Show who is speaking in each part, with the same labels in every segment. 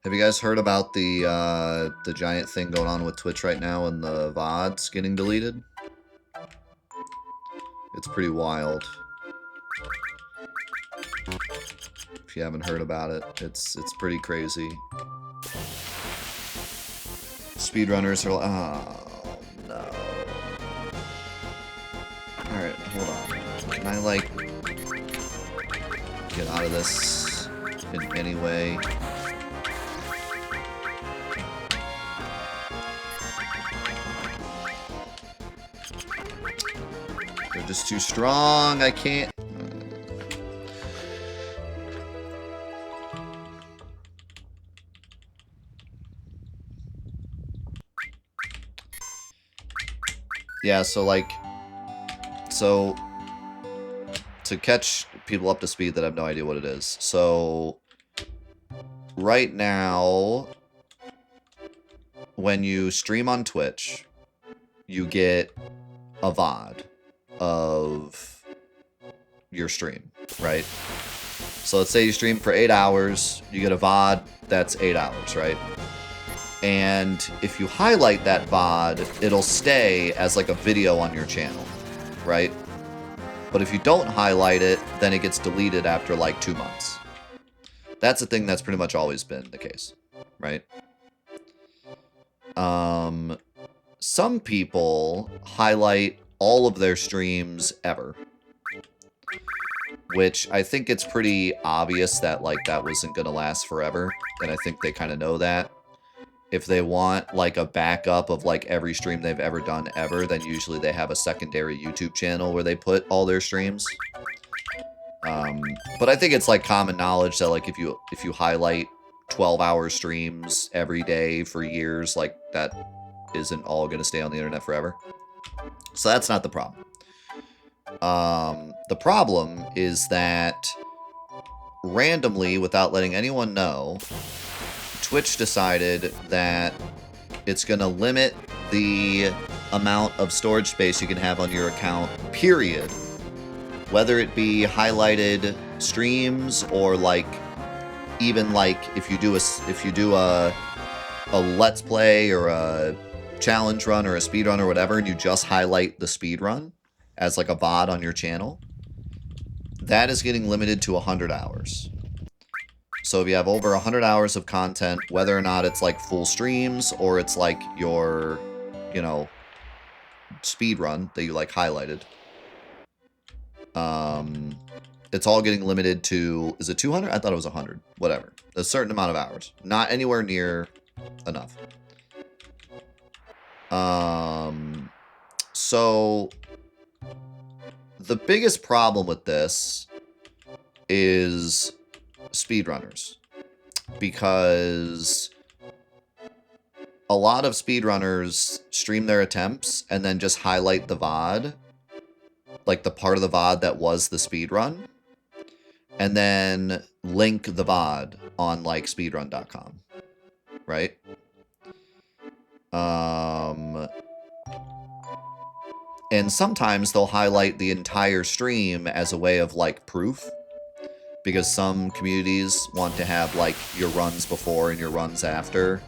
Speaker 1: Have you guys heard about the giant thing going on with Twitch right now and the VODs getting deleted? It's pretty wild. If you haven't heard about it, it's pretty crazy. Speedrunners are like, oh no. Alright, hold on. Can I, like, get out of this in any way? They're just too strong. I can't. Yeah, so, like, to catch people up to speed that have no idea what it is. So, right now, when you stream on Twitch, you get a VOD of your stream, right? So let's say you stream for 8 hours, you get a VOD that's 8 hours, right? And if you highlight that VOD, it'll stay as like a video on your channel, right? But if you don't highlight it, then it gets deleted after like 2 months. That's a thing that's pretty much always been the case, right? Some people highlight all of their streams ever, which I think it's pretty obvious that like that wasn't gonna last forever, and I think they kind of know that. If they want like a backup of like every stream they've ever done ever, then usually they have a secondary YouTube channel where they put all their streams. But I think it's like common knowledge that like if you highlight 12-hour streams every day for years, like that isn't all going to stay on the internet forever. So that's not the problem. The problem is that randomly, without letting anyone know, Twitch decided that it's going to limit the amount of storage space you can have on your account, period. Whether it be highlighted streams or like even like if you do a let's play or a challenge run or a speed run or whatever, and you just highlight the speed run as like a VOD on your channel, that is getting limited to 100 hours. So if you have over 100 hours of content, whether or not it's like full streams or it's like your, you know, speed run that you like highlighted, it's all getting limited to, is it 200? I thought it was 100. Whatever. A certain amount of hours. Not anywhere near enough. So the biggest problem with this is speedrunners, because a lot of speedrunners stream their attempts and then just highlight the VOD, like the part of the VOD that was the speedrun, and then link the VOD on like speedrun.com, right? And sometimes they'll highlight the entire stream as a way of like proof, because some communities want to have like your runs before and your runs after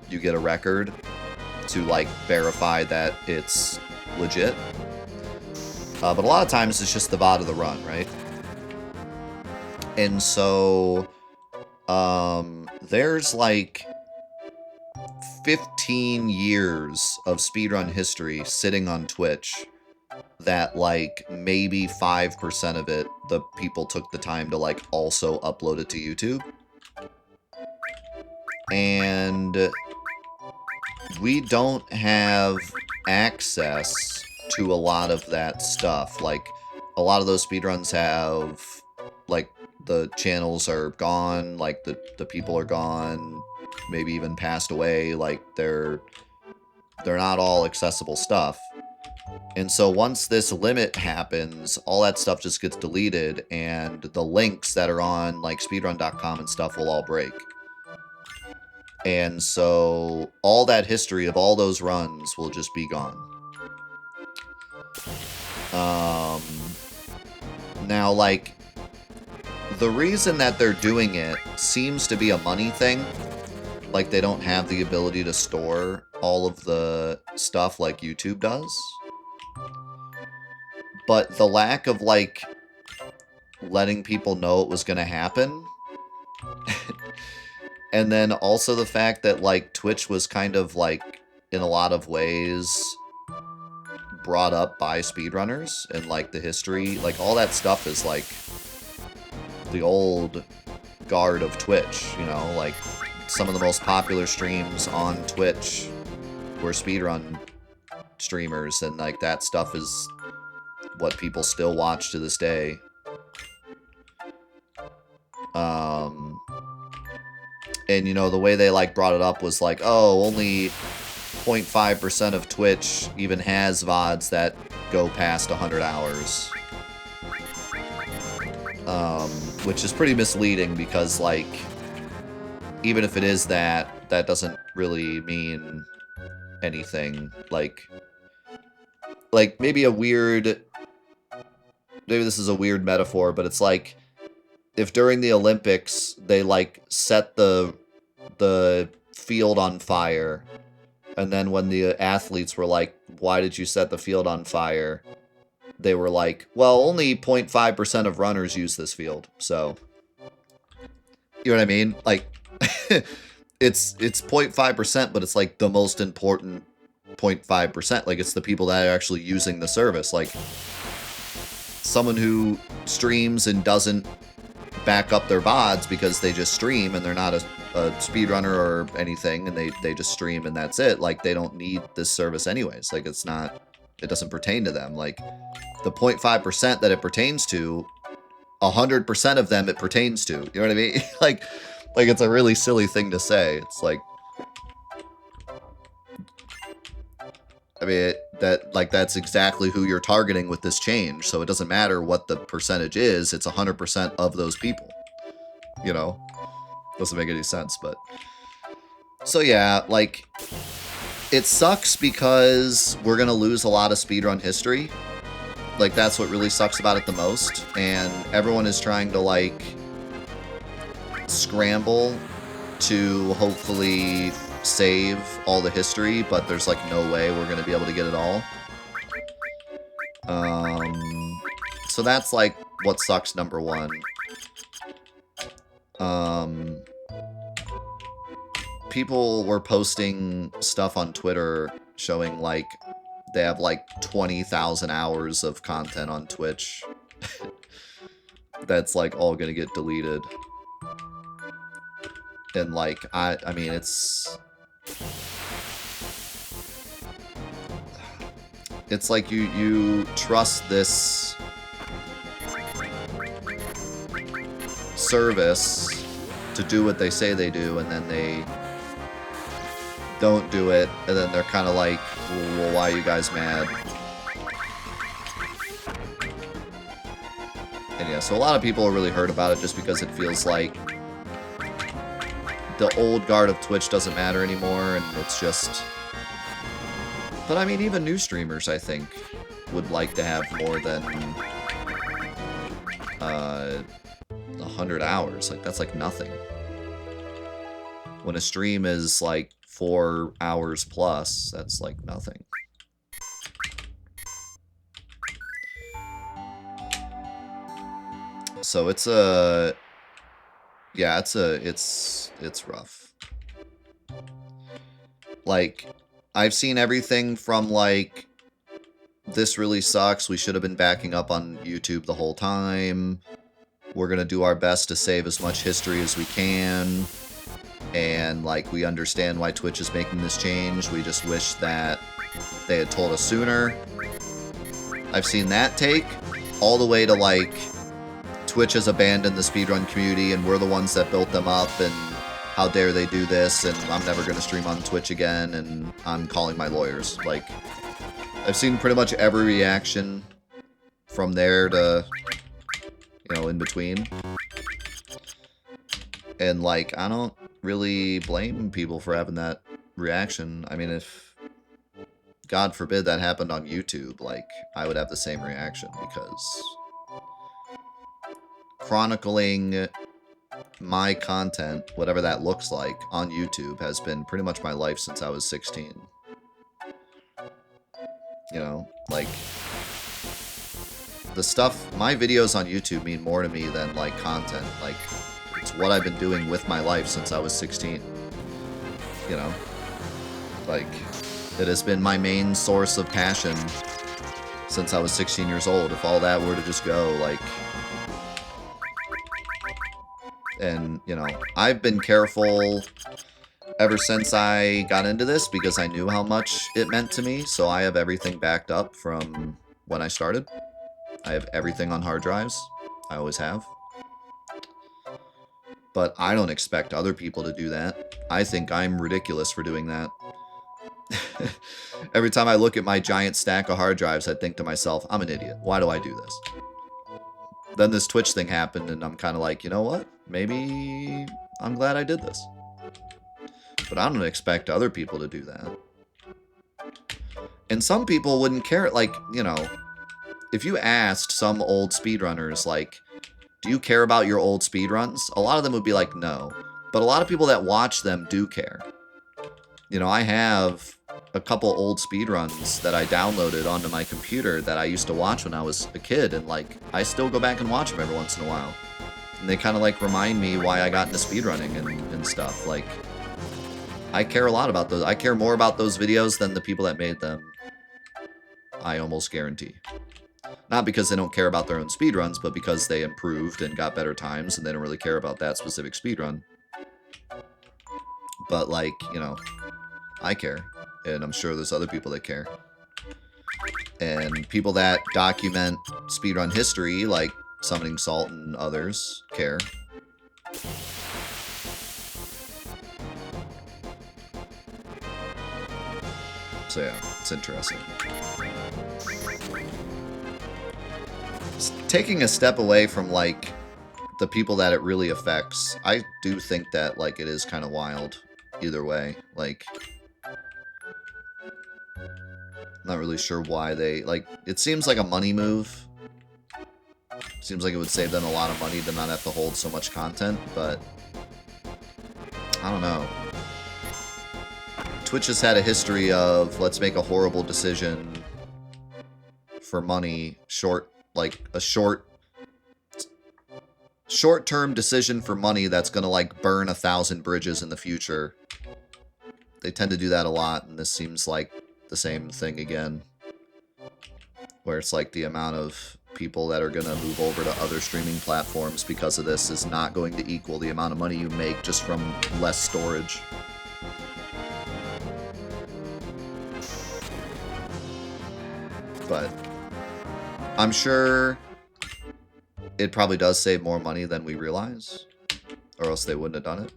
Speaker 1: you get a record to like verify that it's legit. But a lot of times it's just the VOD of the run, right? And so there's like 15 years of speedrun history sitting on Twitch that like maybe 5% of it, the people took the time to like also upload it to YouTube. And we don't have access to a lot of that stuff. Like a lot of those speedruns have like the channels are gone, like the people are gone, maybe even passed away, like they're not all accessible stuff. And so once this limit happens, all that stuff just gets deleted, and the links that are on like speedrun.com and stuff will all break. And so all that history of all those runs will just be gone. Now, like, the reason that they're doing it seems to be a money thing, like, they don't have the ability to store all of the stuff like YouTube does. But the lack of, like, letting people know it was going to happen. And then also the fact that, like, Twitch was kind of, like, in a lot of ways brought up by speedrunners and, like, the history. Like, all that stuff is, like, the old guard of Twitch, you know? Like, some of the most popular streams on Twitch were speedrun streamers, and, like, that stuff is what people still watch to this day. And, you know, the way they, like, brought it up was like, oh, only 0.5% of Twitch even has VODs that go past 100 hours. Which is pretty misleading because, like, even if it is that, that doesn't really mean anything. Like, maybe a weird... Maybe this is a weird metaphor, but it's like, if during the Olympics they, like, set the field on fire, and then when the athletes were like, why did you set the field on fire? They were like, well, only 0.5% of runners use this field, so... You know what I mean? Like, it's 0.5%, but it's, like, the most important 0.5%. Like, it's the people that are actually using the service. Like, someone who streams and doesn't back up their VODs because they just stream and they're not a speedrunner or anything, and they just stream and that's it. Like, they don't need this service anyways. Like, it doesn't pertain to them. Like, the 0.5% that it pertains to, 100% of them it pertains to. You know what I mean? like it's a really silly thing to say. It's like, I mean, that's exactly who you're targeting with this change. So it doesn't matter what the percentage is. It's 100% of those people. You know? Doesn't make any sense, but... So yeah, like, it sucks because we're gonna lose a lot of speedrun history. Like, that's what really sucks about it the most. And everyone is trying to, like, scramble to hopefully save all the history, but there's, like, no way we're gonna be able to get it all. So that's, like, what sucks, number one. People were posting stuff on Twitter showing, like, they have, like, 20,000 hours of content on Twitch. That's, like, all gonna get deleted. And, like, I mean, it's like you trust this service to do what they say they do, and then they don't do it, and then they're kind of like, well, why are you guys mad? And yeah, so a lot of people are really hurt about it just because it feels like the old guard of Twitch doesn't matter anymore, and it's just... But I mean, even new streamers, I think, would like to have more than 100 hours. Like, that's like nothing. When a stream is like 4 hours plus, that's like nothing. So it's a... Yeah, it's rough. Like, I've seen everything from, like, this really sucks, we should have been backing up on YouTube the whole time, we're gonna do our best to save as much history as we can, and, like, we understand why Twitch is making this change, we just wish that they had told us sooner. I've seen that take, all the way to, like, Twitch has abandoned the speedrun community, and we're the ones that built them up, and how dare they do this, and I'm never going to stream on Twitch again, and I'm calling my lawyers. Like, I've seen pretty much every reaction from there to, you know, in between. And, like, I don't really blame people for having that reaction. I mean, if, God forbid, that happened on YouTube, like, I would have the same reaction, because chronicling my content, whatever that looks like, on YouTube has been pretty much my life since I was 16. You know, like, the stuff, my videos on YouTube mean more to me than, like, content. Like, it's what I've been doing with my life since I was 16. You know? Like, it has been my main source of passion since I was 16 years old. If all that were to just go, like... And, you know, I've been careful ever since I got into this because I knew how much it meant to me, so I have everything backed up from when I started. I have everything on hard drives. I always have. But I don't expect other people to do that. I think I'm ridiculous for doing that. Every time I look at my giant stack of hard drives, I think to myself, I'm an idiot. Why do I do this? Then this Twitch thing happened, and I'm kind of like, you know what? Maybe I'm glad I did this. But I don't expect other people to do that. And some people wouldn't care, like, you know, if you asked some old speedrunners, like, do you care about your old speedruns? A lot of them would be like, no. But a lot of people that watch them do care. You know, I have a couple old speedruns that I downloaded onto my computer that I used to watch when I was a kid, and, like, I still go back and watch them every once in a while. And they kind of, like, remind me why I got into speedrunning and stuff. Like, I care a lot about those. I care more about those videos than the people that made them. I almost guarantee. Not because they don't care about their own speedruns, but because they improved and got better times, and they don't really care about that specific speedrun. But, like, you know, I care. And I'm sure there's other people that care. And people that document speedrun history, like Summoning Salt and others, care. So yeah, it's interesting. Taking a step away from, like, the people that it really affects, I do think that, like, it is kind of wild either way. Like, not really sure why they, like, it seems like a money move. Seems like it would save them a lot of money to not have to hold so much content, but I don't know. Twitch has had a history of, let's make a horrible decision for money, like a short-term decision for money that's gonna, like, burn 1,000 bridges in the future. They tend to do that a lot, and this seems like the same thing again. Where it's like the amount of people that are gonna move over to other streaming platforms because of this is not going to equal the amount of money you make just from less storage. But I'm sure it probably does save more money than we realize, or else they wouldn't have done it.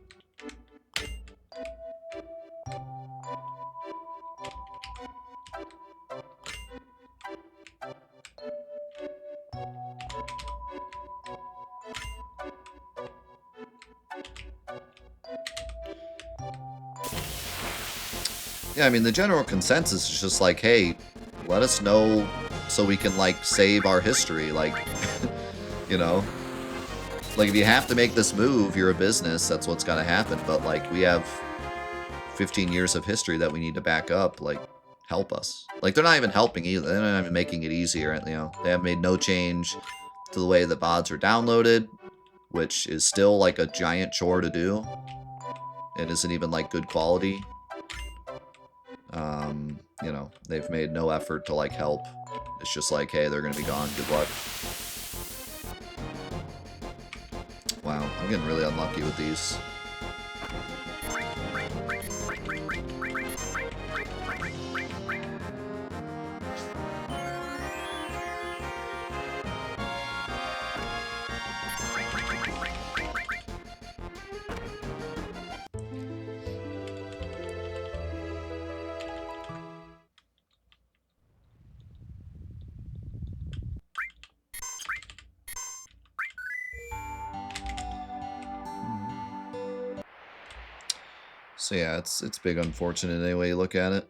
Speaker 1: Yeah, I mean, the general consensus is just like, hey, let us know so we can, like, save our history. Like, you know? Like, if you have to make this move, you're a business, that's what's gotta happen. But, like, we have 15 years of history that we need to back up. Like, help us. Like, they're not even helping either. They're not even making it easier, you know? They have made no change to the way the VODs are downloaded, which is still, like, a giant chore to do. It isn't even, like, good quality. You know, they've made no effort to, like, help. It's just like, hey, they're gonna be gone, good luck. Wow, I'm getting really unlucky with these. So yeah, it's big unfortunate any way you look at it.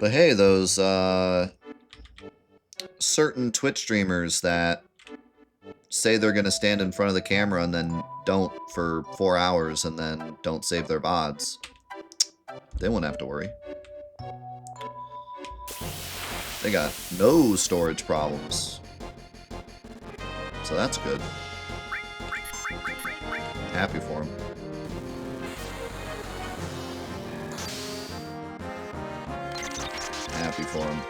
Speaker 1: But hey, those certain Twitch streamers that say they're going to stand in front of the camera and then don't for 4 hours and then don't save their VODs, they won't have to worry. They got no storage problems. So that's good. Happy for them. Happy for them.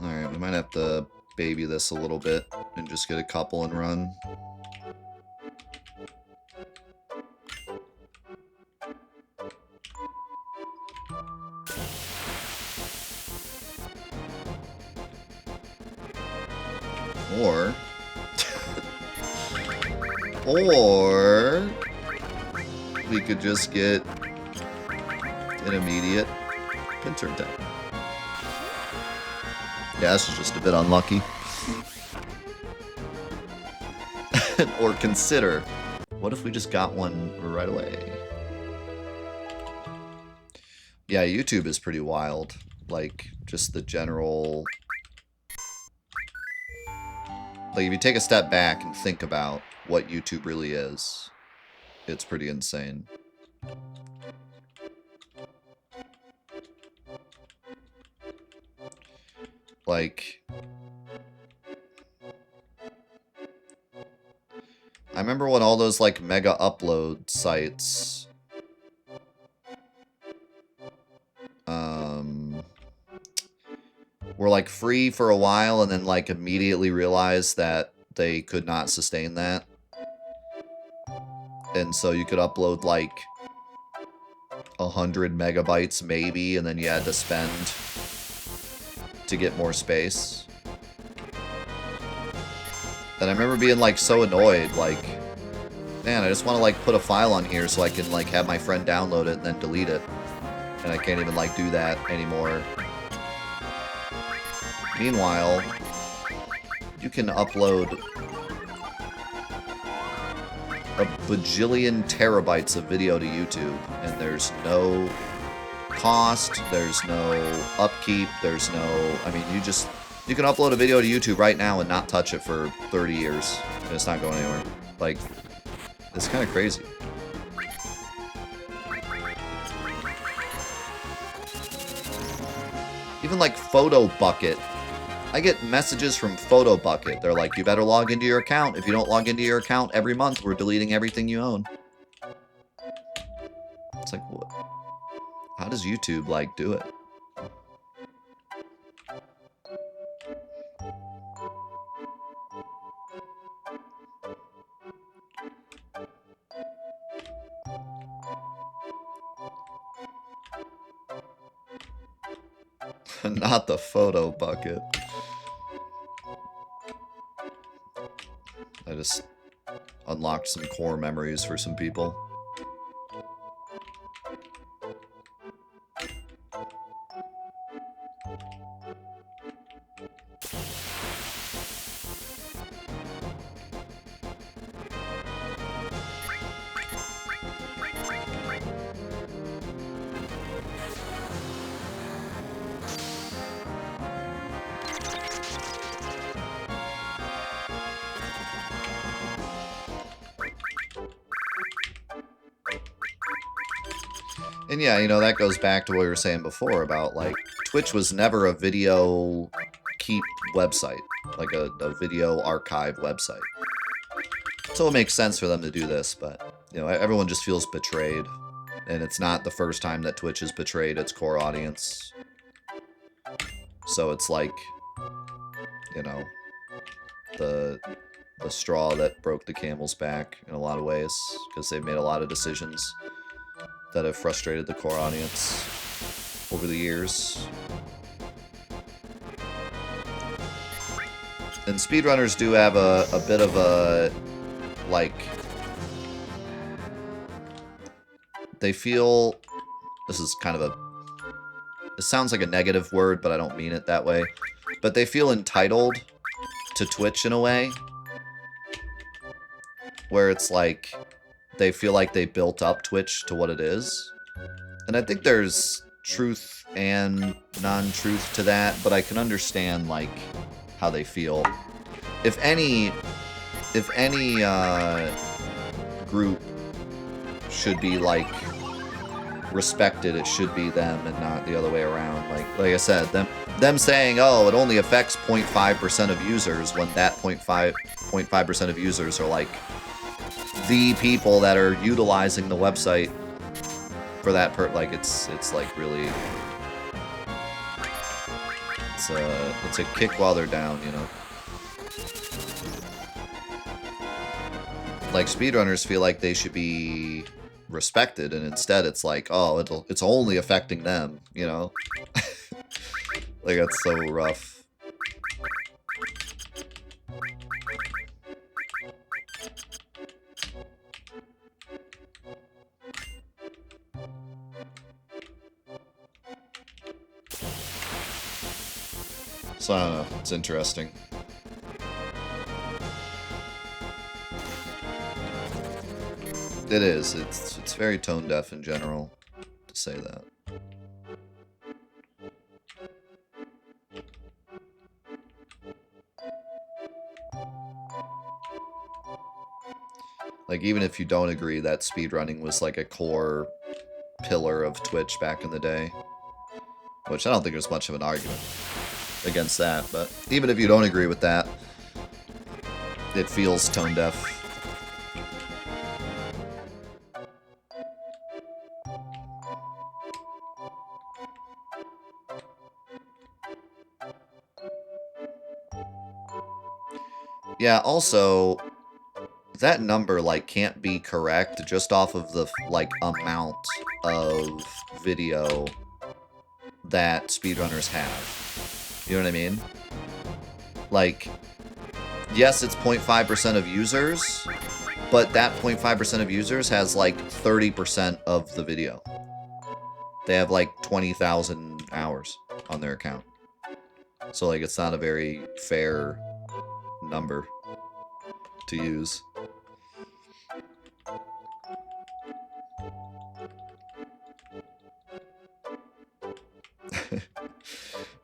Speaker 1: Alright, we might have to baby this a little bit and just get a couple and run. Or we could just get an immediate pin turn time. Yeah, this is just a bit unlucky. Or consider, what if we just got one right away? Yeah, YouTube is pretty wild. Like, just the general... Like, if you take a step back and think about what YouTube really is, it's pretty insane. Like... I remember when all those, like, mega upload sites... were, like, free for a while and then, like, immediately realized that they could not sustain that. And so you could upload, like, 100 megabytes maybe, and then you had to spend to get more space. And I remember being, like, so annoyed, like, man, I just want to, like, put a file on here so I can, like, have my friend download it and then delete it. And I can't even, like, do that anymore. Meanwhile, you can upload a bajillion terabytes of video to YouTube, and there's no cost, there's no upkeep, there's no... I mean, you can upload a video to YouTube right now and not touch it for 30 years, and it's not going anywhere. Like, it's kind of crazy. Even, like, Photo Bucket. I get messages from Photo Bucket. They're like, you better log into your account. If you don't log into your account every month, we're deleting everything you own. It's like, what? How does YouTube, like, do it? Not the Photo Bucket. I just unlocked some core memories for some people. And yeah, you know, that goes back to what we were saying before about, like, Twitch was never a video keep website, like a video archive website. So it makes sense for them to do this, but, you know, everyone just feels betrayed. And it's not the first time that Twitch has betrayed its core audience. So it's like, you know, the straw that broke the camel's back in a lot of ways, because they've made a lot of decisions that have frustrated the core audience over the years. And speedrunners do have a bit of a, like, they feel, this is kind of a, it sounds like a negative word, but I don't mean it that way, but they feel entitled to Twitch in a way, where it's like, they feel like they built up Twitch to what it is. And I think there's truth and non-truth to that, but I can understand, like, how they feel. If any group should be, like, respected, it should be them and not the other way around. Like I said, them saying, oh, it only affects 0.5% of users, when that 0.5% of users are, like, the people that are utilizing the website for that like, it's like really, it's a kick while they're down, you know. Like, speedrunners feel like they should be respected, and instead it's like, oh, it's only affecting them, you know. Like, that's so rough. So, I don't know. It's interesting. It is. It's very tone deaf in general to say that. Like, even if you don't agree that speedrunning was like a core pillar of Twitch back in the day, which I don't think there's much of an argument against that, but even if you don't agree with that, it feels tone deaf. Yeah, also, that number, like, can't be correct just off of the, like, amount of video that speedrunners have. You know what I mean? Like, yes, it's 0.5% of users, but that 0.5% of users has, like, 30% of the video. They have, like, 20,000 hours on their account. So, like, it's not a very fair number to use.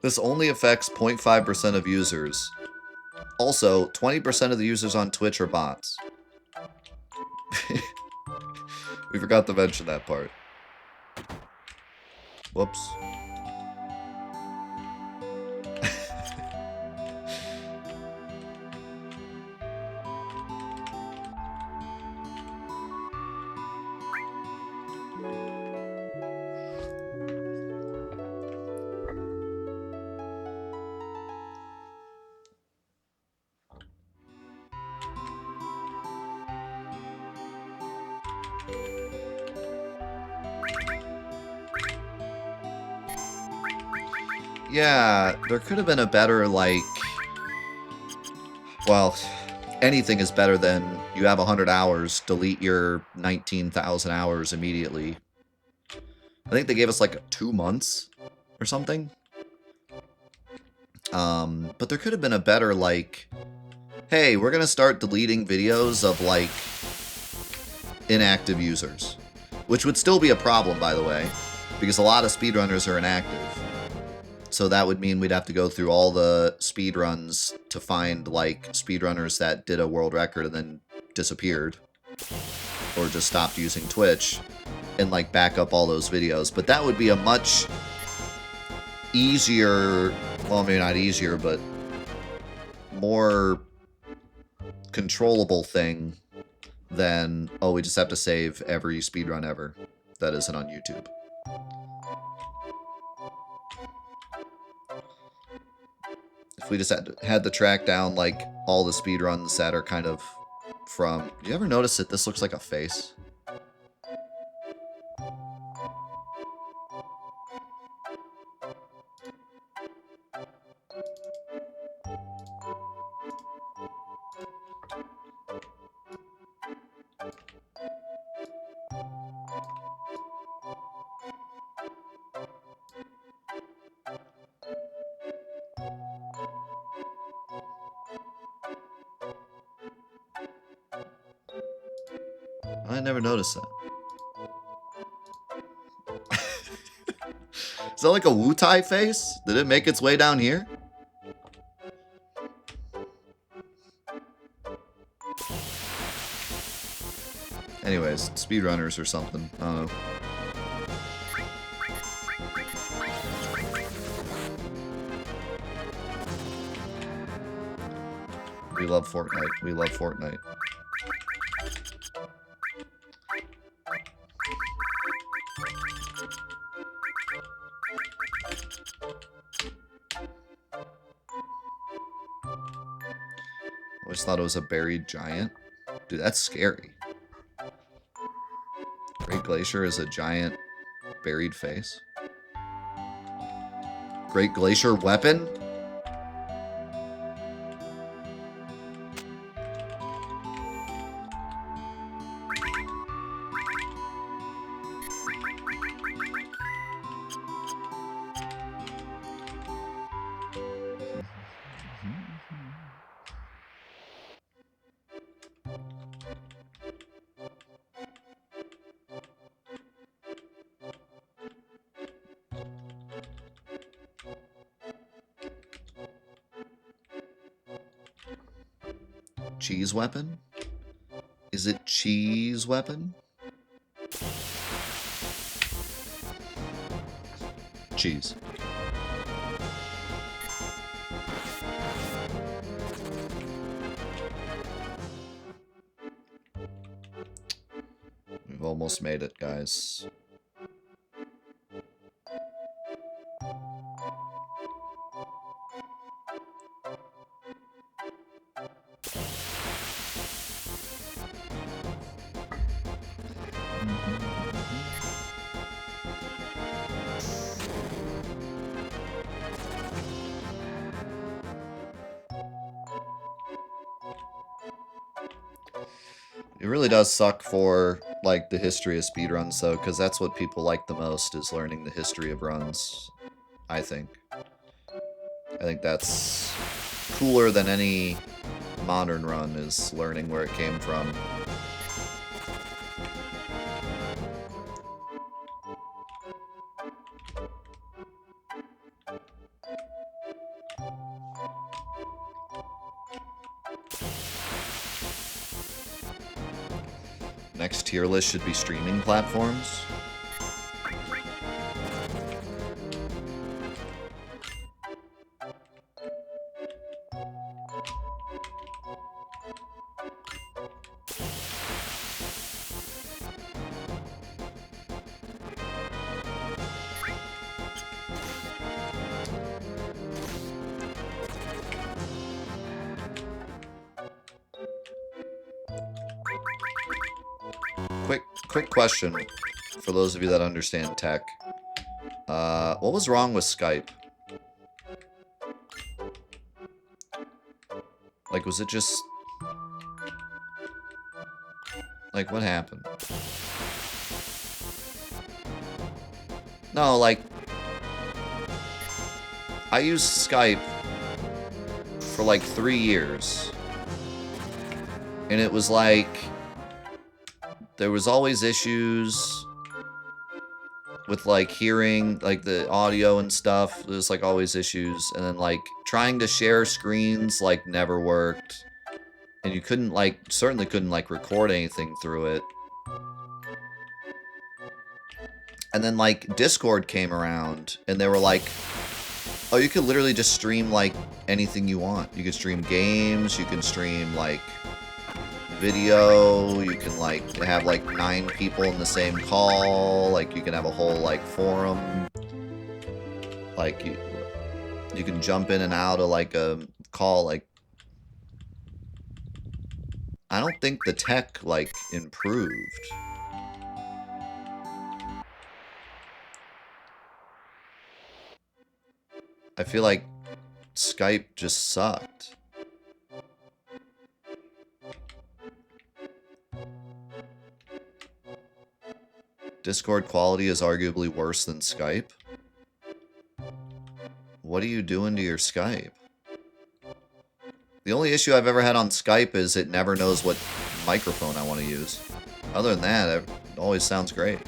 Speaker 1: This only affects 0.5% of users. Also, 20% of the users on Twitch are bots. We forgot to mention that part. Whoops. Yeah, there could have been a better, like... Well, anything is better than you have 100 hours, delete your 19,000 hours immediately. I think they gave us, like, 2 months or something. But there could have been a better, like... Hey, we're gonna start deleting videos of, like, inactive users. Which would still be a problem, by the way, because a lot of speedrunners are inactive. So that would mean we'd have to go through all the speedruns to find, like, speedrunners that did a world record and then disappeared. Or just stopped using Twitch. And, like, back up all those videos. But that would be a much easier... Well, maybe not easier, but more controllable thing than, oh, we just have to save every speedrun ever that isn't on YouTube. we just had to track down, like, all the speedruns that are kind of from... Do you ever notice that this looks like a face? I never noticed that. Is that like a Wu-Tai face? Did it make its way down here? Anyways, speedrunners or something. I don't know. We love Fortnite. We love Fortnite. I always thought it was a buried giant. Dude, that's scary. Great Glacier is a giant buried face. Great Glacier weapon? Cheese weapon? Is it cheese weapon? Cheese. We've almost made it, guys. It really does suck for, like, the history of speedruns, though, because that's what people like the most, is learning the history of runs, I think. I think that's cooler than any modern run, is learning where it came from. Next tier list should be streaming platforms. Quick question for those of you that understand tech. What was wrong with Skype? Like, was it just... Like, what happened? No, like... I used Skype for like 3 years. And it was like... There was always issues with, like, hearing, like, the audio and stuff. There's, like, always issues. And then, like, trying to share screens, like, never worked. And you couldn't, like, certainly couldn't, like, record anything through it. And then, like, Discord came around, and they were like, oh, you could literally just stream, like, anything you want. You can stream games, you can stream, like... video, you can like have like 9 people in the same call, like you can have a whole like forum, like You can jump in and out of like a call. Like, I don't think the tech like improved. I feel like Skype just sucked. Discord quality is arguably worse than Skype. What are you doing to your Skype? The only issue I've ever had on Skype is it never knows what microphone I want to use. Other than that, it always sounds great.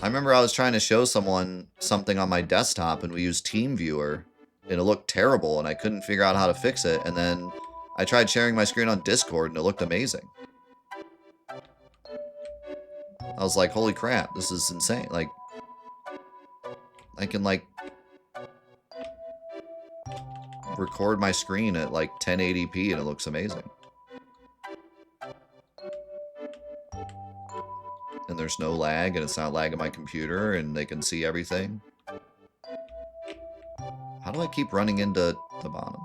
Speaker 1: I remember I was trying to show someone something on my desktop and we used TeamViewer and it looked terrible and I couldn't figure out how to fix it, and then I tried sharing my screen on Discord and it looked amazing. I was like, holy crap, this is insane. Like, I can like record my screen at like 1080p and it looks amazing. And there's no lag and it's not lagging my computer and they can see everything. How do I keep running into the bottom?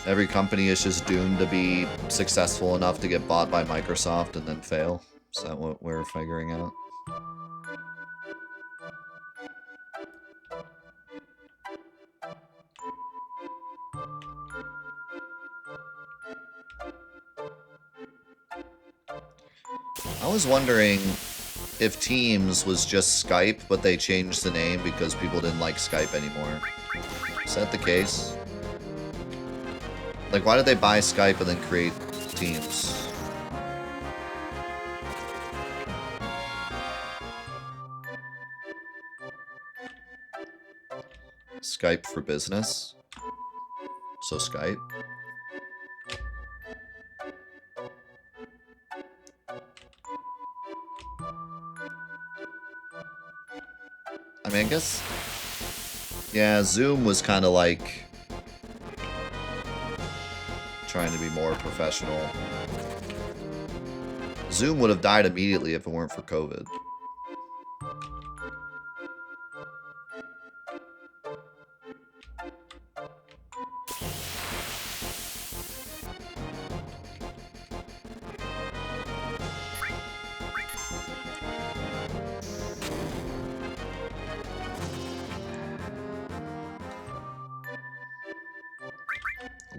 Speaker 1: Every company is just doomed to be successful enough to get bought by Microsoft and then fail. Is that what we're figuring out? I was wondering if Teams was just Skype, but they changed the name because people didn't like Skype anymore. Is that the case? Like, why did they buy Skype and then create Teams? Skype for business? So Skype? I mean, I guess... Yeah, Zoom was kind of like... trying to be more professional. Zoom would have died immediately if it weren't for COVID.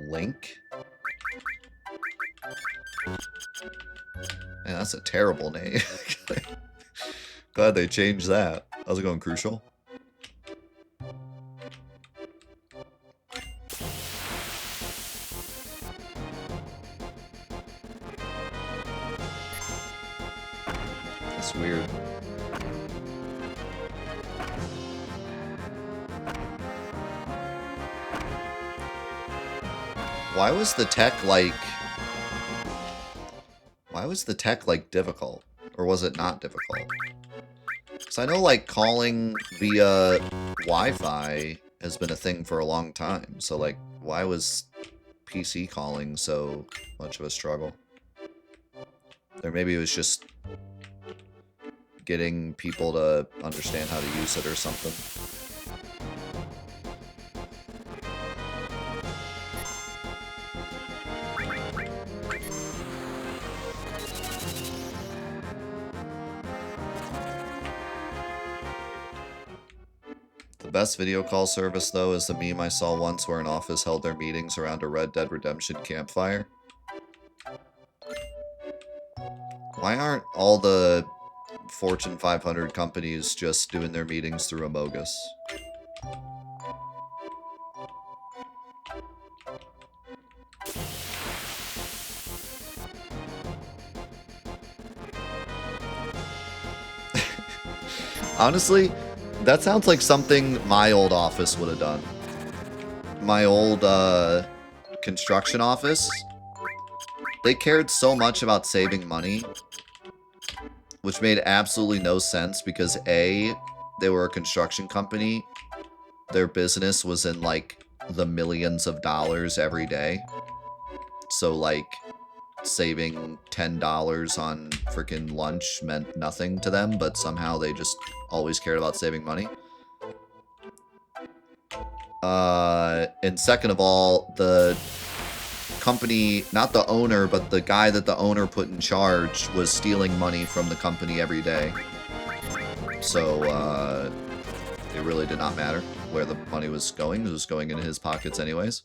Speaker 1: Link? Man, that's a terrible name. Glad they changed that. How's it going, Crucial? That's weird. Why was the tech like... Why was the tech like difficult? Or was it not difficult? Because I know like calling via Wi-Fi has been a thing for a long time. So like, why was PC calling so much of a struggle? Or maybe it was just getting people to understand how to use it or something. The best video call service, though, is the meme I saw once where an office held their meetings around a Red Dead Redemption campfire. Why aren't all the Fortune 500 companies just doing their meetings through Amogus? Honestly, That sounds like something my old office would have done. My old construction office. They cared so much about saving money, which made absolutely no sense because A, they were a construction company. Their business was in like the millions of dollars every day. So like saving $10 on freaking lunch meant nothing to them, but somehow they just always cared about saving money. And second of all, the company, not the owner, but the guy that the owner put in charge was stealing money from the company every day. So, it really did not matter where the money was going. It was going into his pockets anyways.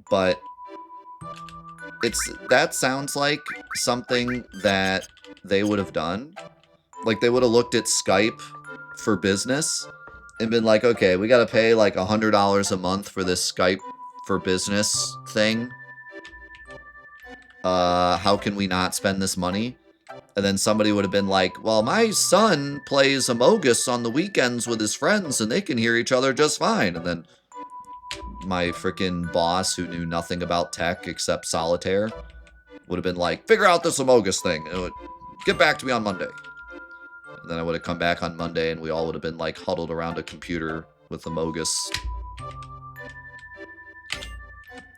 Speaker 1: But that sounds like something that they would have done. Like, they would have looked at Skype for business and been like, okay, we got to pay like $100 a month for this Skype for business thing. How can we not spend this money? And then somebody would have been like, well, my son plays Amogus on the weekends with his friends and they can hear each other just fine. And then my freaking boss, who knew nothing about tech except solitaire, would have been like, figure out this Amogus thing. And it would, get back to me on Monday. And then I would have come back on Monday and we all would have been like huddled around a computer with Amogus,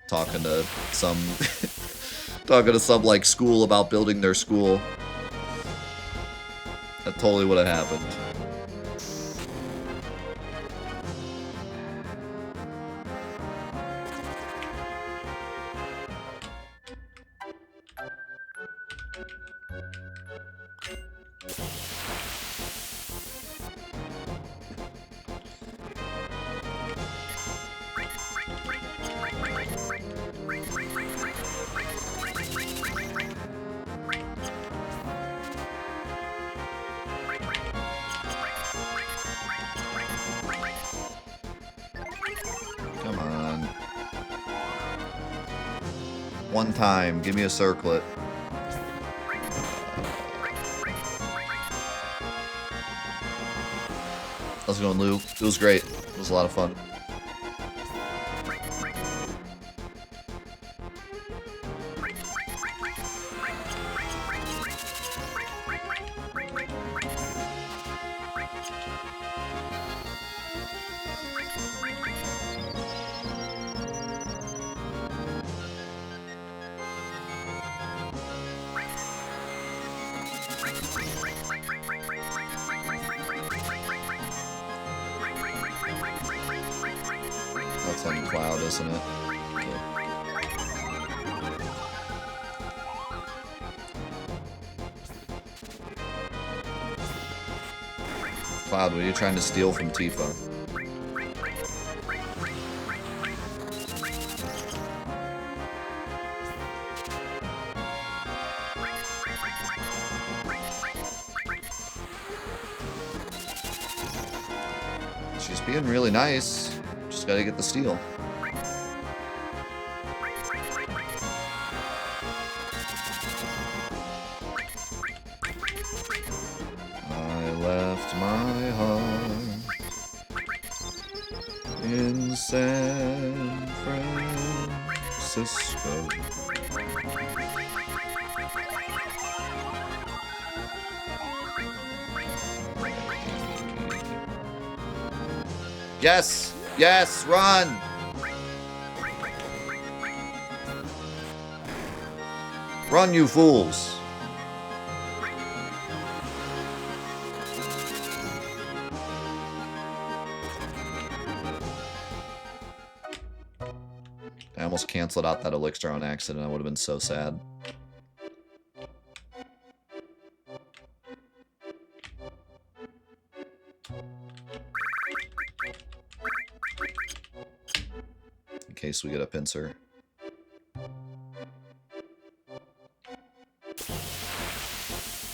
Speaker 1: talking to some like school about building their school. That totally would have happened. One time, give me a circlet. How's it going, Lou? It was great. It was a lot of fun. That's on Cloud, isn't it? Okay. Cloud, what are you trying to steal from Tifa? She's being really nice. Just gotta get the steal. I left my heart in San Francisco. Yes! Yes! Run! Run, you fools! I almost canceled out that elixir on accident. I would have been so sad. In case we get a pincer.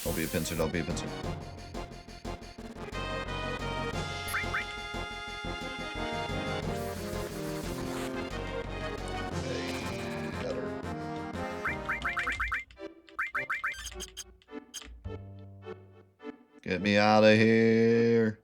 Speaker 1: Don't be a pincer, don't be a pincer. Get me out of here.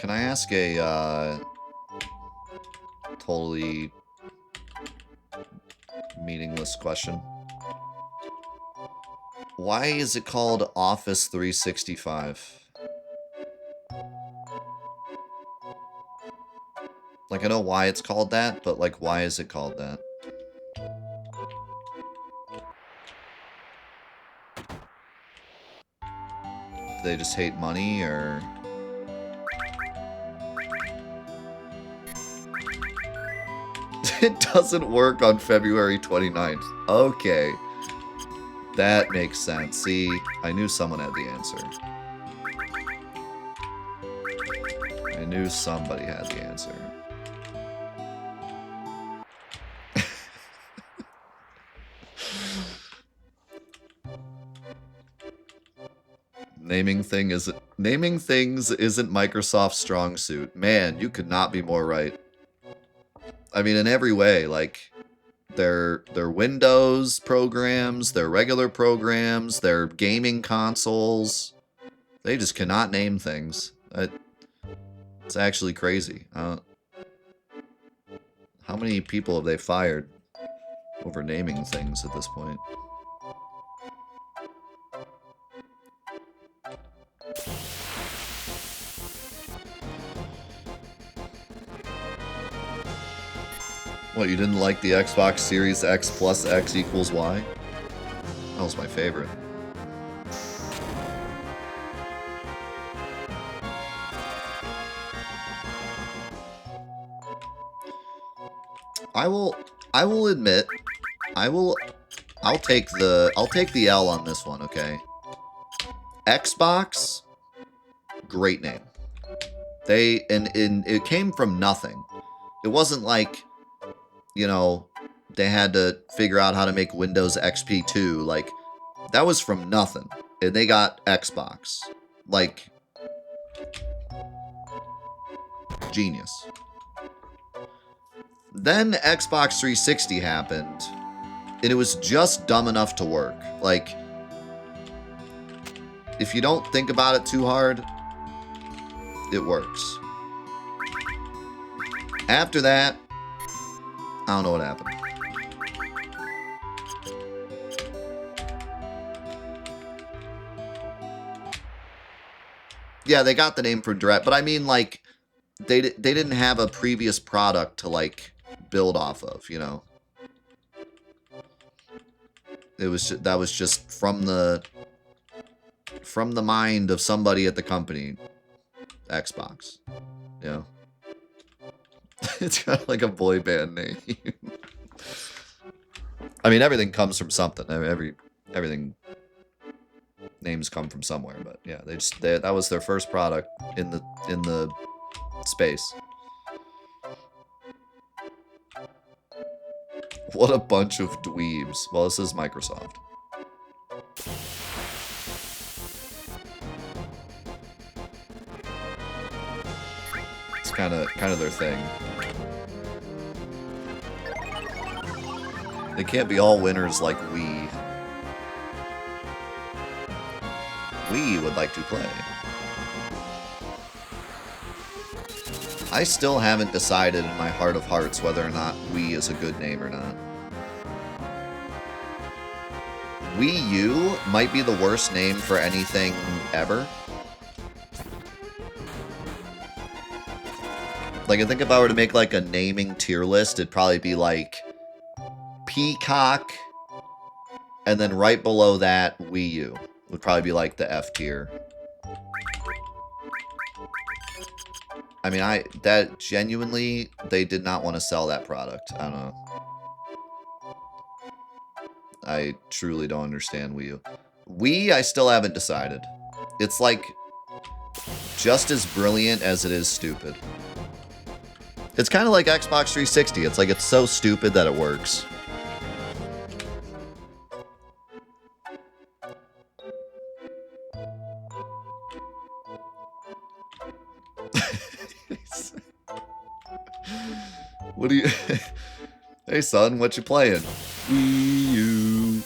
Speaker 1: Can I ask a, totally meaningless question? Why is it called Office 365? Like, I know why it's called that, but, like, why is it called that? Do they just hate money, or... It doesn't work on February 29th. Okay. That makes sense. See, I knew someone had the answer. I knew somebody had the answer. Naming things isn't Microsoft's strong suit. Man, you could not be more right. I mean, in every way, like their Windows programs, their regular programs, their gaming consoles, they just cannot name things. It's actually crazy. How many people have they fired over naming things at this point? What, you didn't like the Xbox Series X plus X equals Y? That was my favorite. I will admit, I'll take the L on this one, okay? Xbox, great name. And it came from nothing. It wasn't like, you know, they had to figure out how to make Windows XP 2. Like, that was from nothing. And they got Xbox. Like, genius. Then Xbox 360 happened, and it was just dumb enough to work. Like, if you don't think about it too hard, it works. After that, I don't know what happened. Yeah, they got the name for Direct, but I mean, like, they didn't have a previous product to, like, build off of, you know? That was just from the mind of somebody at the company. Xbox. You know? It's kind of like a boy band name. I mean, everything comes from something. Everything names come from somewhere, but yeah, that was their first product in the space. What a bunch of dweebs. Well, this is Microsoft. It's kind of their thing. They can't be all winners like we. We would like to play. I still haven't decided in my heart of hearts whether or not Wii is a good name or not. Wii U might be the worst name for anything ever. Like, I think if I were to make, like, a naming tier list, it'd probably be, like, Peacock, and then right below that, Wii U. Would probably be, like, the F tier. I mean, that genuinely, they did not want to sell that product. I don't know. I truly don't understand Wii U. Wii, I still haven't decided. It's, like, just as brilliant as it is stupid. It's kind of like Xbox 360. It's like, it's so stupid that it works. What do you... Hey, son, what you playing? Wii U.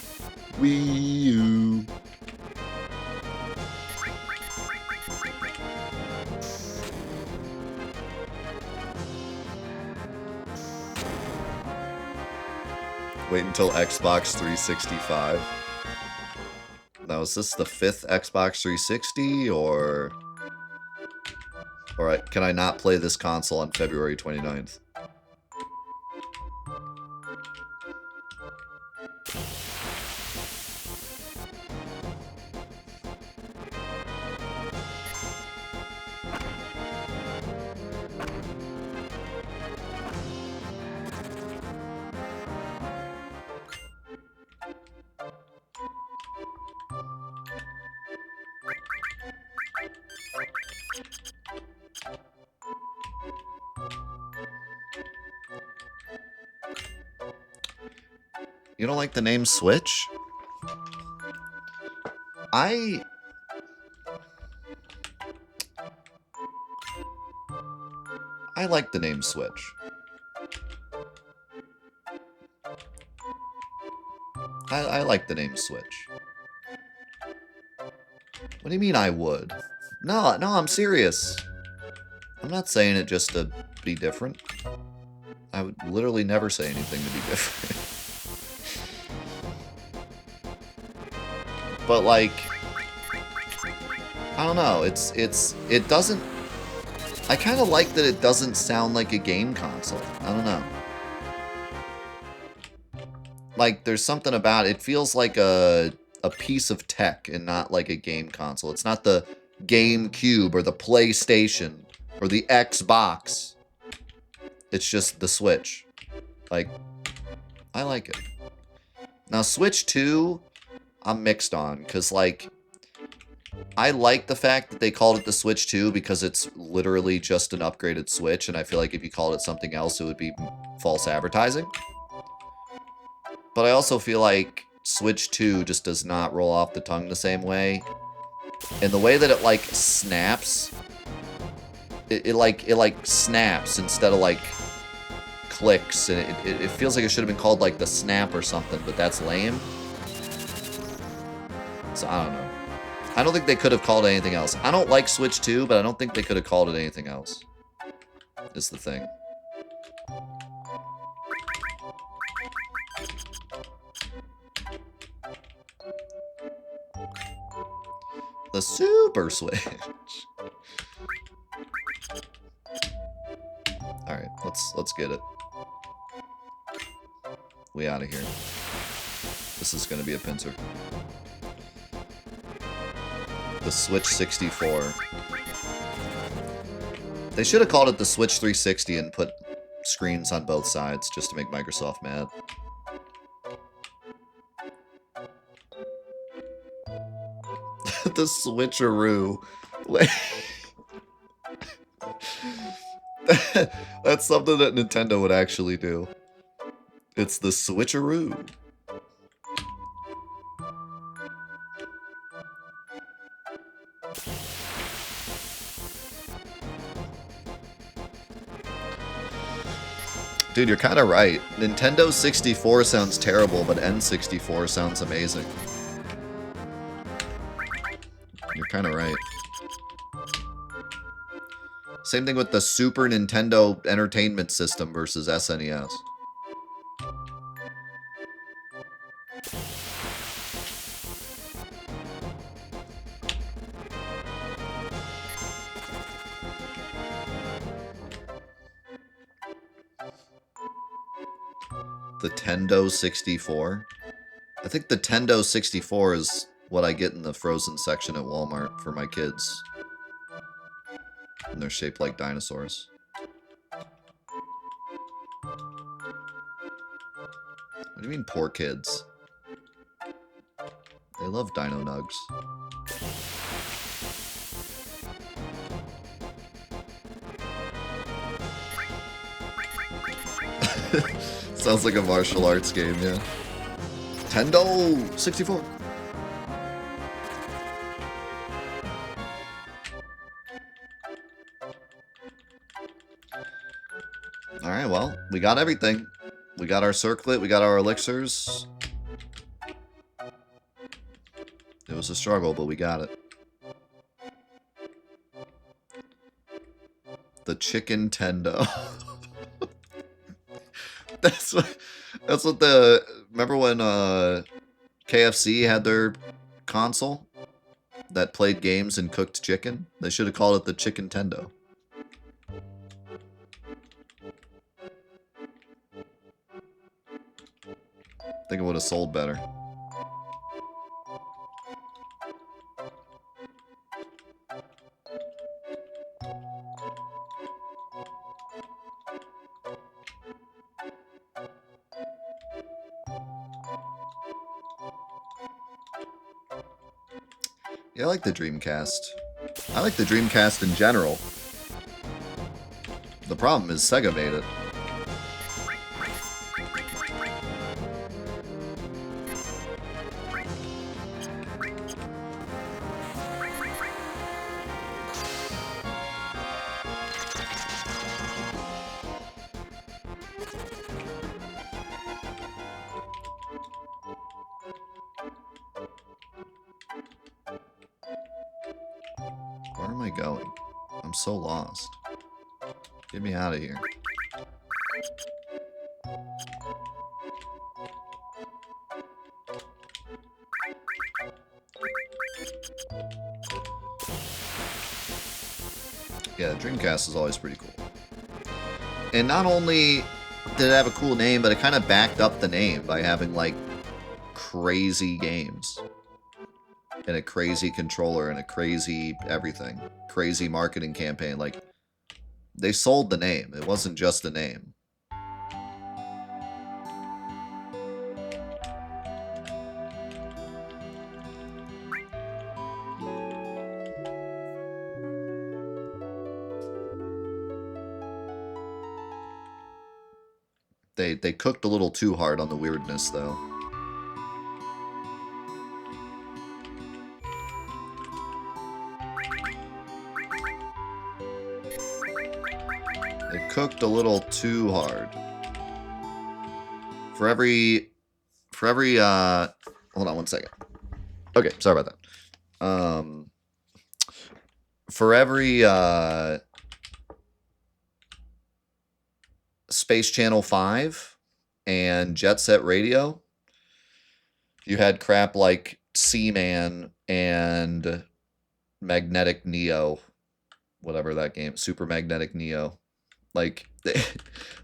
Speaker 1: Wii U. Wait until Xbox 365. Now, is this the 5th Xbox 360, or... Alright, can I not play this console on February 29th? You don't like the name Switch? I like the name Switch. I like the name Switch. What do you mean I would? No, I'm serious. I'm not saying it just to be different. I would literally never say anything to be different. But like, I don't know, it doesn't, I kind of like that it doesn't sound like a game console. I don't know. Like, there's something about it. It feels like a piece of tech and not like a game console. It's not the GameCube or the PlayStation or the Xbox. It's just the Switch. Like, I like it. Now, Switch 2, I'm mixed on, because, like, I like the fact that they called it the Switch 2 because it's literally just an upgraded Switch, and I feel like if you called it something else, it would be false advertising. But I also feel like Switch 2 just does not roll off the tongue the same way. And the way that it, like, snaps, it like, snaps instead of, like, clicks. And it feels like it should have been called, like, the Snap or something, but that's lame. So, I don't know. I don't think they could have called it anything else. I don't like Switch 2, but I don't think they could have called it anything else. Is the thing. The Super Switch. Alright, let's get it. We out of here. This is gonna be a pincer. The Switch 64. They should have called it the Switch 360 and put screens on both sides just to make Microsoft mad. The switcheroo. That's something that Nintendo would actually do. It's the switcheroo. Dude, you're kind of right. Nintendo 64 sounds terrible, but N64 sounds amazing. You're kind of right. Same thing with the Super Nintendo Entertainment System versus SNES. The Tendo 64? I think the Tendo 64 is what I get in the frozen section at Walmart for my kids. And they're shaped like dinosaurs. What do you mean, poor kids? They love Dino Nugs. Sounds like a martial arts game, yeah. Tendo 64. Alright, well, we got everything. We got our circlet, we got our elixirs. It was a struggle, but we got it. The chicken tendo. That's what the remember when KFC had their console that played games and cooked chicken? They should have called it the Chicken Tendo. I think it would have sold better. Yeah, I like the Dreamcast. I like the Dreamcast in general. The problem is Sega made it. Where am I going? I'm so lost. Get me out of here. Yeah, Dreamcast is always pretty cool. And not only did it have a cool name, but it kind of backed up the name by having, like, crazy games. And a crazy controller and a crazy everything. Crazy marketing campaign. Like, they sold the name. It wasn't just a name. They cooked a little too hard on the weirdness, though. They cooked a little too hard. For every hold on one second. Okay, sorry about that. For every Space Channel 5 and Jet Set Radio, you had crap like Seaman and Magnetic Neo, whatever that game, Super Magnetic Neo. Like,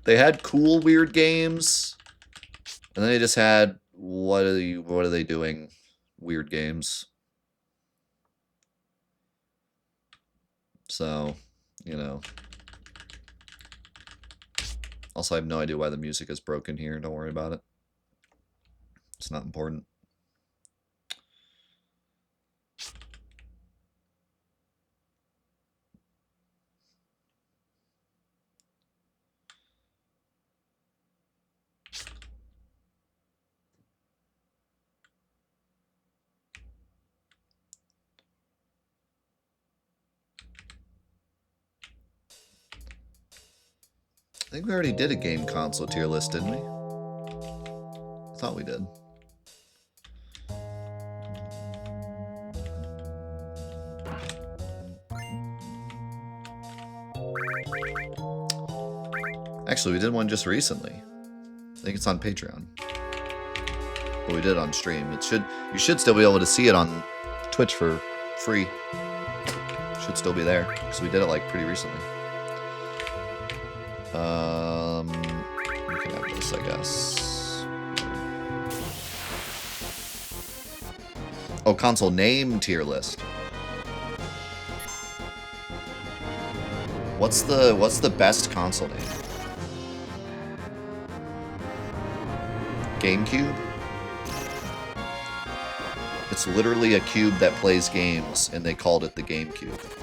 Speaker 1: they had cool, weird games, and then they just had, what are they doing? Weird games. So, you know. Also, I have no idea why the music is broken here. Don't worry about it. It's not important. I think we already did a game console tier list, didn't we? I thought we did. Actually, we did one just recently. I think it's on Patreon. But we did it on stream. You should still be able to see it on Twitch for free. Should still be there, because we did it like pretty recently. We can have this, I guess. Oh, console name tier list. What's the best console name? GameCube? It's literally a cube that plays games, and they called it the GameCube.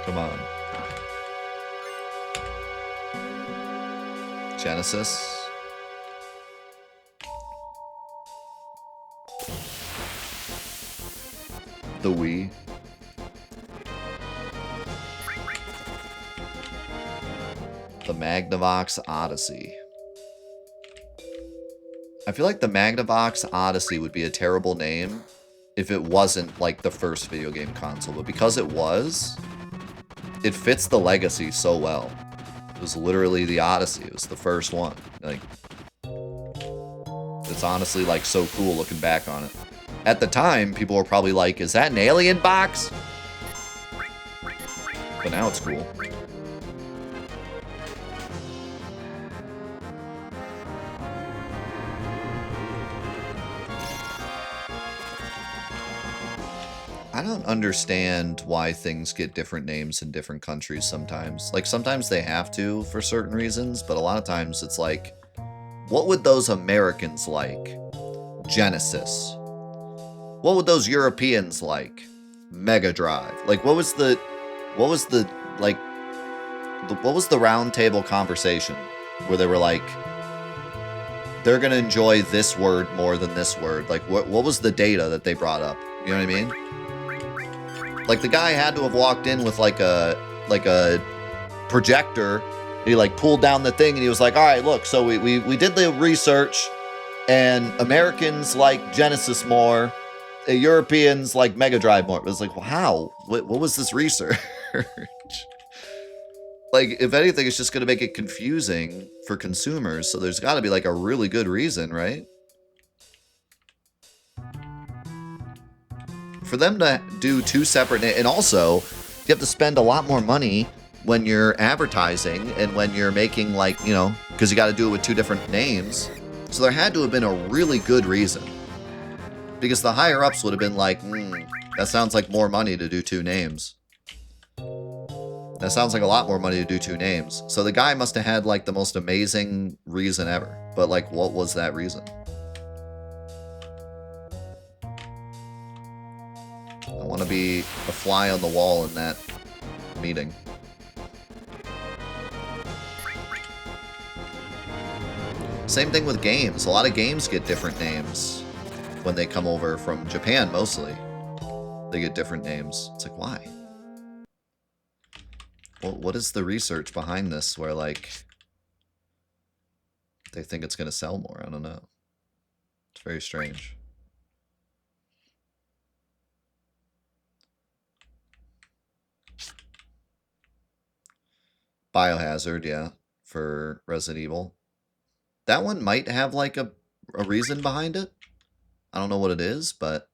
Speaker 1: Come on. Genesis. The Wii. The Magnavox Odyssey. I feel like the Magnavox Odyssey would be a terrible name if it wasn't like the first video game console, but because it was, it fits the legacy so well. It was literally the Odyssey. It was the first one. Like, it's honestly, like, so cool looking back on it. At the time, people were probably like, is that an alien box? But now it's cool. I don't understand why things get different names in different countries sometimes. Like, sometimes they have to for certain reasons, but a lot of times it's like, what would those Americans like? Genesis. What would those Europeans like? Mega Drive. Like, what was the round table conversation where they were like, they're gonna enjoy this word more than this word? Like, what was the data that they brought up? You know what I mean? Like, the guy had to have walked in with like a projector. He like pulled down the thing and he was like, all right, look, so we did the research, and Americans like Genesis more, Europeans like Mega Drive more. It was like, well, how? What was this research? Like, if anything, it's just going to make it confusing for consumers. So there's got to be like a really good reason, right? For them to do two separate, and also you have to spend a lot more money when you're advertising and when you're making, like, you know, because you got to do it with two different names. So there had to have been a really good reason, because the higher ups would have been like, that sounds like more money to do two names. That sounds like a lot more money to do two names. So the guy must have had like the most amazing reason ever. But like, what was that reason? I want to be a fly on the wall in that meeting. Same thing with games. A lot of games get different names when they come over from Japan, mostly. They get different names. It's like, why? Well, what is the research behind this where, like, they think it's going to sell more? I don't know. It's very strange. Biohazard, yeah, for Resident Evil. That one might have, like, a reason behind it. I don't know what it is, but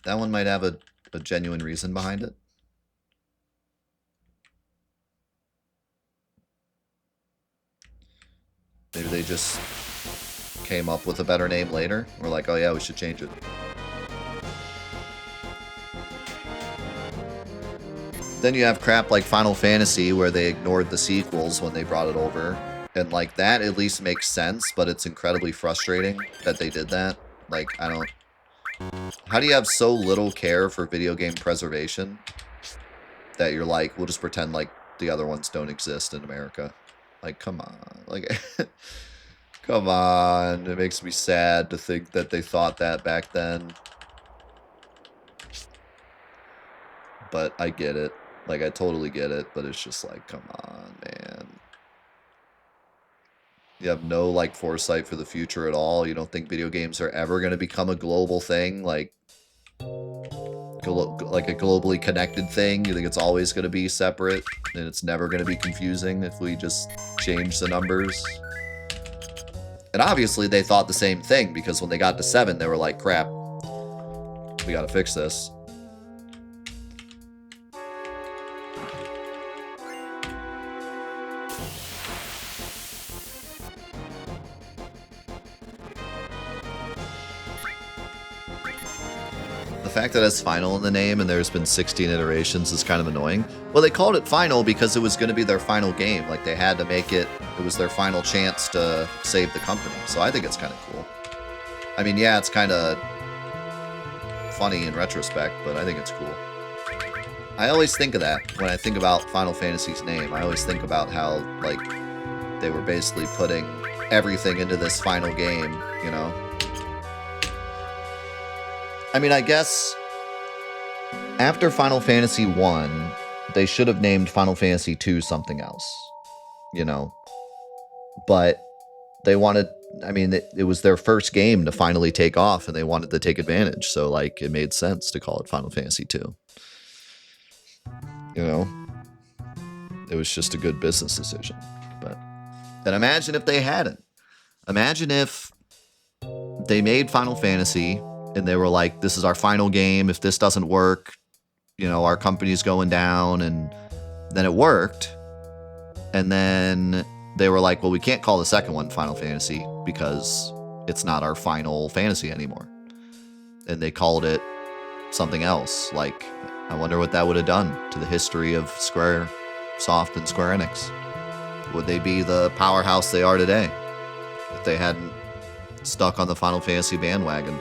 Speaker 1: that one might have a genuine reason behind it. Maybe they just came up with a better name later. We're like, oh yeah, we should change it. Then you have crap like Final Fantasy where they ignored the sequels when they brought it over. And like, that at least makes sense, but it's incredibly frustrating that they did that. Like, I don't... How do you have so little care for video game preservation that you're like, we'll just pretend like the other ones don't exist in America? Like, come on. Like, come on. It makes me sad to think that they thought that back then. But I get it. Like, I totally get it, but it's just like, come on, man. You have no, like, foresight for the future at all. You don't think video games are ever going to become a global thing? Like a globally connected thing? You think it's always going to be separate and it's never going to be confusing if we just change the numbers? And obviously they thought the same thing, because when they got to 7, they were like, crap, we got to fix this. The fact that it has Final in the name and there's been 16 iterations is kind of annoying. Well, they called it Final because it was going to be their final game. Like, they had to make it, it was their final chance to save the company. So I think it's kind of cool. I mean, yeah, it's kind of funny in retrospect, but I think it's cool. I always think of that when I think about Final Fantasy's name. I always think about how, like, they were basically putting everything into this final game, you know? I mean, I guess after Final Fantasy I, they should have named Final Fantasy II something else, you know? But they wanted I mean, it was their first game to finally take off, and they wanted to take advantage. So, like, it made sense to call it Final Fantasy II. You know, it was just a good business decision. But then imagine if they hadn't. Imagine if they made Final Fantasy and they were like, this is our final game. If this doesn't work, you know, our company's going down. And then it worked. And then they were like, well, we can't call the second one Final Fantasy because it's not our final fantasy anymore. And they called it something else. Like, I wonder what that would have done to the history of Square Soft and Square Enix. Would they be the powerhouse they are today if they hadn't stuck on the Final Fantasy bandwagon?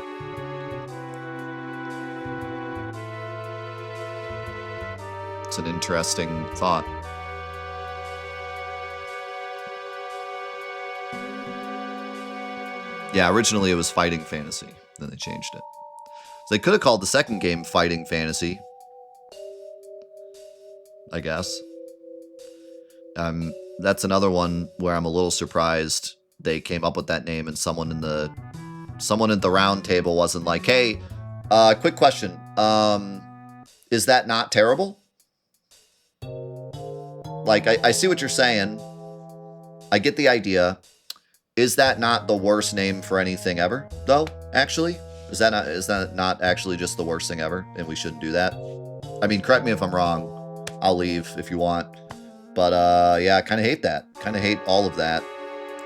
Speaker 1: It's an interesting thought. Yeah, originally it was Fighting Fantasy. Then they changed it. So they could have called the second game Fighting Fantasy, I guess. That's another one where I'm a little surprised they came up with that name and someone at the round table wasn't like, hey, quick question. Is that not terrible? Like, I see what you're saying. I get the idea. Is that not the worst name for anything ever, though, actually? Is that not actually just the worst thing ever, and we shouldn't do that? I mean, correct me if I'm wrong. I'll leave if you want. But, yeah, I kind of hate that. Kind of hate all of that.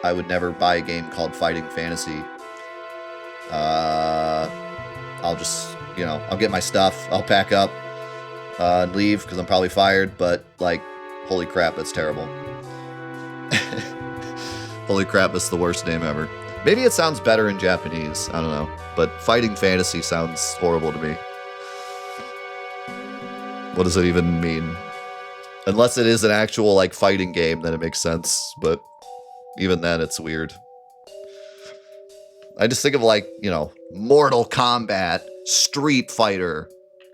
Speaker 1: I would never buy a game called Fighting Fantasy. I'll just, you know, I'll get my stuff. I'll pack up and leave because I'm probably fired. But, like, holy crap, that's terrible. Holy crap, it's the worst name ever. Maybe it sounds better in Japanese. I don't know. But Fighting Fantasy sounds horrible to me. What does it even mean? Unless it is an actual, like, fighting game, then it makes sense. But even then, it's weird. I just think of, like, you know, Mortal Kombat, Street Fighter,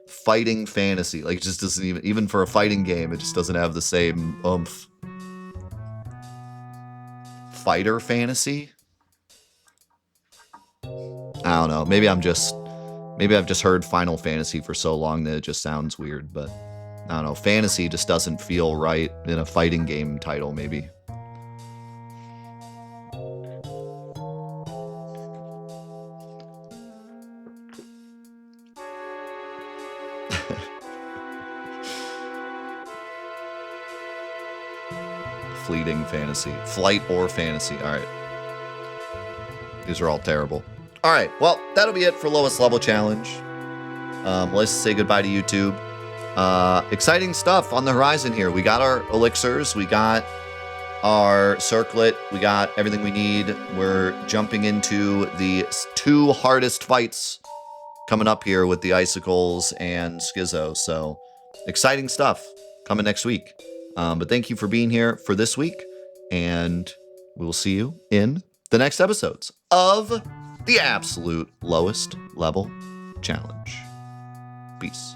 Speaker 1: Fighting Fantasy. Like, it just doesn't even for a fighting game, it just doesn't have the same oomph. Fighter Fantasy? I don't know. Maybe I've just heard Final Fantasy for so long that it just sounds weird, but I don't know. Fantasy just doesn't feel right in a fighting game title, maybe. Fleeting fantasy. Flight or fantasy. All right. These are all terrible. All right. Well, that'll be it for lowest level challenge. Let's say goodbye to YouTube. Exciting stuff on the horizon here. We got our elixirs. We got our circlet. We got everything we need. We're jumping into the 2 hardest fights coming up here with the icicles and Schizo. So exciting stuff coming next week. But thank you for being here for this week, and we will see you in the next episodes of the absolute lowest level challenge. Peace.